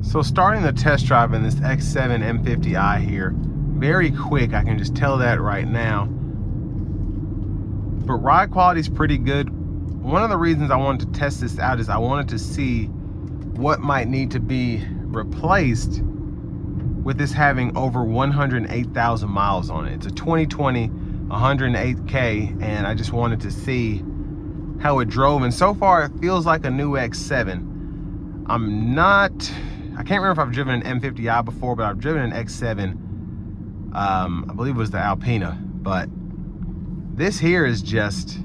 So starting the test drive in this X7 M50i here, very quick, I can just tell that right now. But ride quality is pretty good. One of the reasons I wanted to test this out is I wanted to see what might need to be replaced with this having over 108,000 miles on it. It's a 2020 108K, and I just wanted to see how it drove, and so far it feels like a new X7. I can't remember if I've driven an M50i before, but I've driven an X7. I believe it was the Alpina, but this here is just,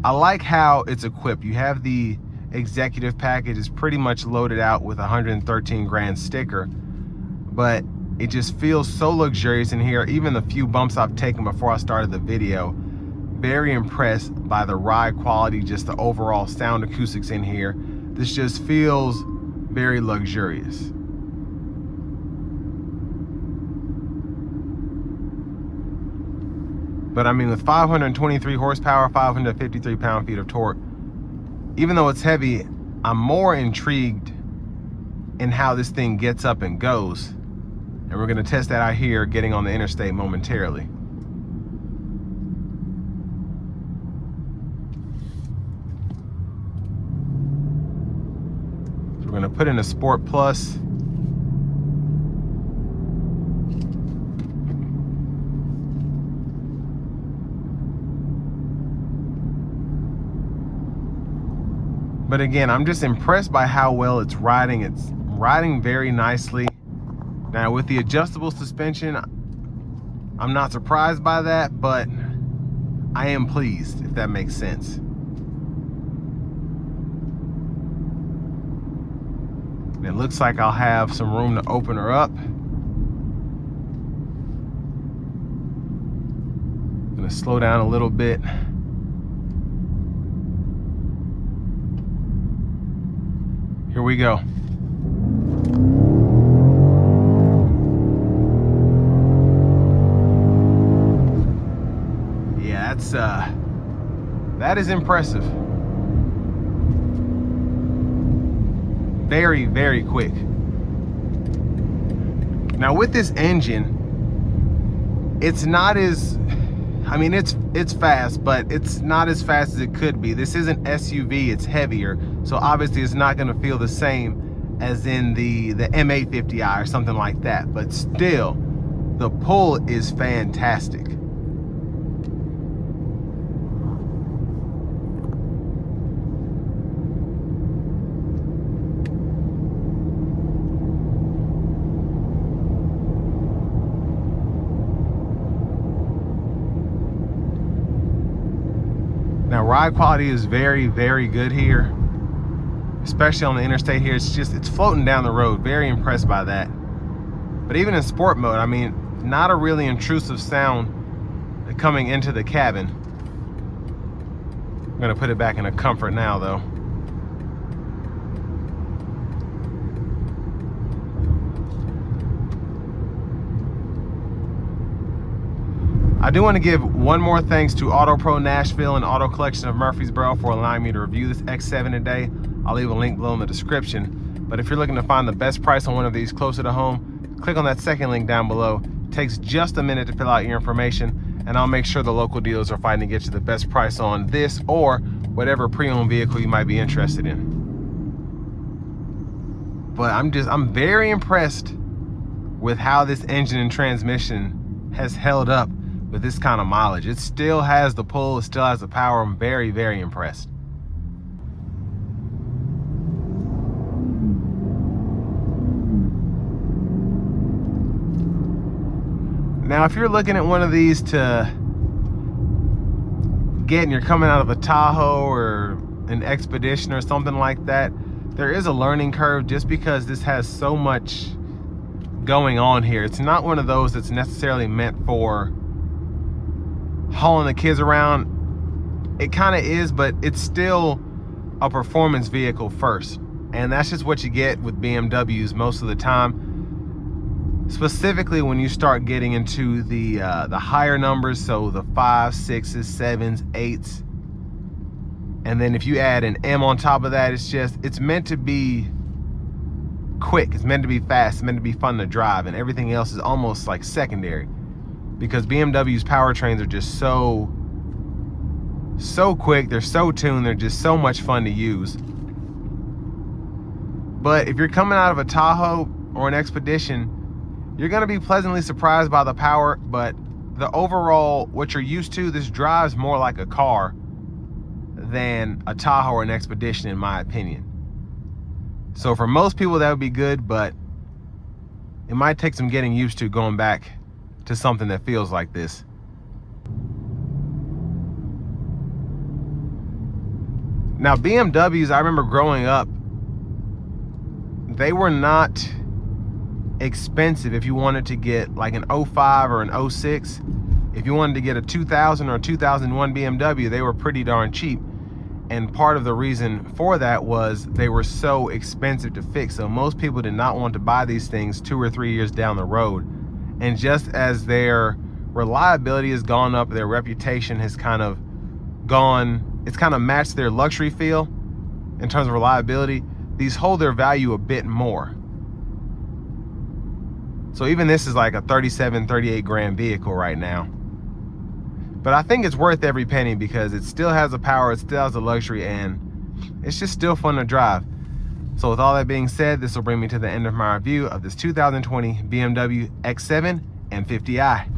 I like how it's equipped. You have the executive package, is pretty much loaded out with a 113 grand sticker, but it just feels so luxurious in here. Even the few bumps I've taken before I started the video, very impressed by the ride quality, just the overall sound acoustics in here. This just feels very luxurious. But I mean, with 523 horsepower, 553 pound-feet of torque, even though it's heavy, I'm more intrigued in how this thing gets up and goes. And we're gonna test that out here, getting on the interstate momentarily. So we're gonna put in a Sport Plus. But again, I'm just impressed by how well it's riding. It's riding very nicely. Now with the adjustable suspension, I'm not surprised by that, but I am pleased, if that makes sense. And it looks like I'll have some room to open her up. I'm gonna slow down a little bit. Here we go. Yeah, that is impressive. Very, very quick. Now with this engine, it's not as, I mean, it's fast, but it's not as fast as it could be. This isn't SUV, it's heavier, so obviously it's not gonna feel the same as in the M50i or something like that, but still, the pull is fantastic. Now ride quality is very, very good here, especially on the interstate here. It's floating down the road. Very impressed by that. But even in sport mode, I mean, not a really intrusive sound coming into the cabin. I'm gonna put it back in a comfort now though. I do want to give one more thanks to Auto Pro Nashville and Auto Collection of Murfreesboro for allowing me to review this X7 today. I'll leave a link below in the description. But if you're looking to find the best price on one of these closer to home, click on that second link down below. It takes just a minute to fill out your information, and I'll make sure the local dealers are fighting to get you the best price on this or whatever pre-owned vehicle you might be interested in. But I'm very impressed with how this engine and transmission has held up with this kind of mileage. It still has the pull, it still has the power. I'm very, very impressed. Now, if you're looking at one of these to get and you're coming out of a Tahoe or an Expedition or something like that, there is a learning curve just because this has so much going on here. It's not one of those that's necessarily meant for hauling the kids around. It kind of is, but it's still a performance vehicle first, and that's just what you get with BMWs most of the time, specifically when you start getting into the higher numbers, so the 5s, 6s, 7s, 8s, and then if you add an M on top of that, it's meant to be quick. It's meant to be fast. It's meant to be fun to drive, and everything else is almost like secondary, because BMW's powertrains are just so quick. They're so tuned. They're just so much fun to use. But if you're coming out of a Tahoe or an Expedition, you're going to be pleasantly surprised by the power, but the overall, what you're used to, this drives more like a car than a Tahoe or an Expedition, in my opinion. So for most people, that would be good, but it might take some getting used to going back to something that feels like this. Now, BMWs, I remember growing up, they were not expensive if you wanted to get like an 05 or an 06. If you wanted to get a 2000 or a 2001 BMW, they were pretty darn cheap. And part of the reason for that was they were so expensive to fix. So most people did not want to buy these things 2 or 3 years down the road. And just as their reliability has gone up, their reputation has kind of gone, it's kind of matched their luxury feel in terms of reliability. These hold their value a bit more. So even this is like a 37, 38 grand vehicle right now. But I think it's worth every penny because it still has the power, it still has the luxury, and it's just still fun to drive. So with all that being said, this will bring me to the end of my review of this 2020 BMW X7 M50i.